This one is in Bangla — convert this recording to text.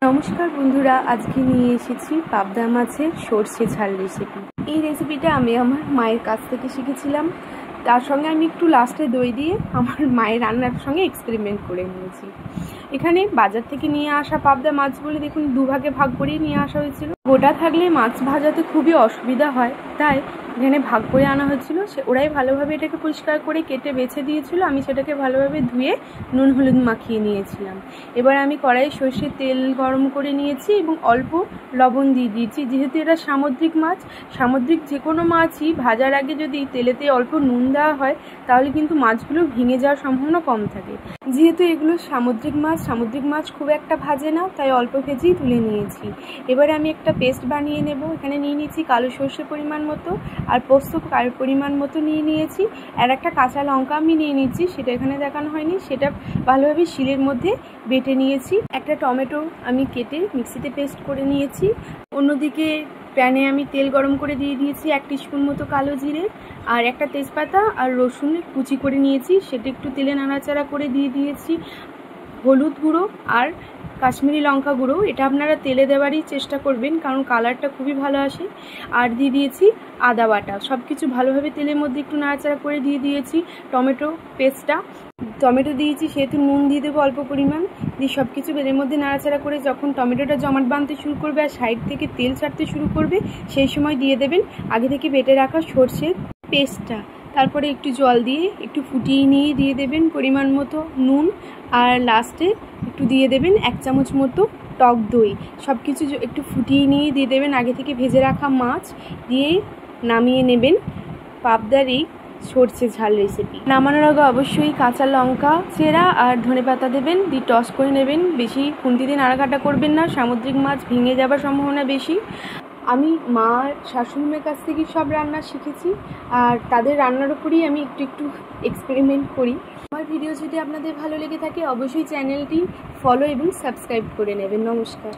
নমস্কার বন্ধুরা, আজকে নিয়ে এসেছি পাবদা মাছের সর্ষে ঝাল রেসিপি। এই রেসিপিটা আমি আমার মায়ের কাছ থেকে শিখেছিলাম। তার সঙ্গে আমি একটু লাস্টে দই দিয়ে আমার মায়ের রান্নার সঙ্গে এক্সপেরিমেন্ট করে নিয়েছি। এখানে বাজার থেকে নিয়ে আসা পাবদা মাছগুলি দেখুন দুভাগে ভাগ করেই নিয়ে আসা হয়েছিল। গোটা থাকলে মাছ ভাজাতে খুবই অসুবিধা হয়, তাই এখানে ভাগ করে আনা হয়েছিল। ওরাই ভালোভাবে এটাকে পরিষ্কার করে কেটে বেছে দিয়েছিল। আমি সেটাকে ভালোভাবে ধুয়ে নুন হলুদ মাখিয়ে নিয়েছিলাম। এবার আমি কড়াইয়ে সর্ষের তেল গরম করে নিয়েছি এবং অল্প লবণ দিয়ে দিয়েছি। যেহেতু এটা সামুদ্রিক মাছ, সামুদ্রিক যে কোনো মাছই ভাজার আগে যদি তেলেতে অল্প নুন দেওয়া হয় তাহলে কিন্তু মাছগুলো ভেঙে যাওয়ার সম্ভাবনা কম থাকে। যেহেতু এগুলো সামুদ্রিক মাছ খুব একটা ভাজে না, তাই অল্প ভেজেই তুলে নিয়েছি। এবারে আমি একটা পেস্ট বানিয়ে নেব। এখানে নিয়ে নিয়েছি কালো সর্ষে পরিমাণ মতো, আর পোস্ত পরিমাণ মতো নিয়ে নিয়েছি, আর একটা কাঁচা লঙ্কা আমি নিয়ে নিচ্ছি, সেটা এখানে দেখানো হয়নি। সেটা ভালোভাবে শিলের মধ্যে বেটে নিয়েছি। একটা টমেটো আমি কেটে মিক্সিতে পেস্ট করে নিয়েছি। অন্যদিকে প্যানে আমি তেল গরম করে দিয়ে দিয়েছি 1 টিস্পুন মতো কালো জিরে, আর একটা তেজপাতা আর রসুন কুচি করে নিয়েছি, সেটা একটু তেলে নাড়াচাড়া করে দিয়ে দিয়েছি হলুদ গুঁড়ো আর কাশ্মীরি লঙ্কা গুঁড়ো। এটা আপনারা তেলে দেওয়ারই চেষ্টা করবেন, কারণ কালারটা খুবই ভালো আসে। আর দিয়ে দিয়েছি আদা বাটা। সব কিছু ভালোভাবে তেলের মধ্যে একটু নাড়াচাড়া করে দিয়ে দিয়েছি টমেটো পেস্টটা। টমেটো দিয়েছি সেহেতু নুন দিয়ে দেবো অল্প পরিমাণ, দিয়ে সব কিছু তেলের মধ্যে নাড়াচাড়া করে যখন টমেটোটা জমাট বাঁধতে শুরু করবে আর সাইড থেকে তেল ছাড়তে শুরু করবে, সেই সময় দিয়ে দেবেন আগে থেকে বেটে রাখা সর্ষের পেস্টটা। তারপরে একটু জল দিয়ে একটু ফুটিয়ে নিয়ে দিয়ে দেবেন পরিমাণ মতো নুন, আর লাস্টে একটু দিয়ে দেবেন 1 চামচ মতো টক দই। সব কিছু একটু ফুটিয়ে নিয়ে দিয়ে দেবেন আগে থেকে ভেজে রাখা মাছ, দিয়ে নামিয়ে নেবেন পাবদার এই সর্ষে ঝাল রেসিপি। নামানোর আগে অবশ্যই কাঁচা লঙ্কা চেরা আর ধনেপাতা দেবেন, দিয়ে টস করে নেবেন। বেশি খুন্তি দিয়ে নাড়াঘাটা করবেন না, সামুদ্রিক মাছ ভেঙে যাবার সম্ভাবনা বেশি। আমি মা শাশুড়িমার কাছ থেকে সব রান্না শিখেছি, আর তাদের রান্নার উপরই আমি একটু এক্সপেরিমেন্ট করি। আমার ভিডিও যদি আপনাদের ভালো লেগে থাকে অবশ্যই চ্যানেলটি ফলো এবং সাবস্ক্রাইব করে নেবেন। নমস্কার।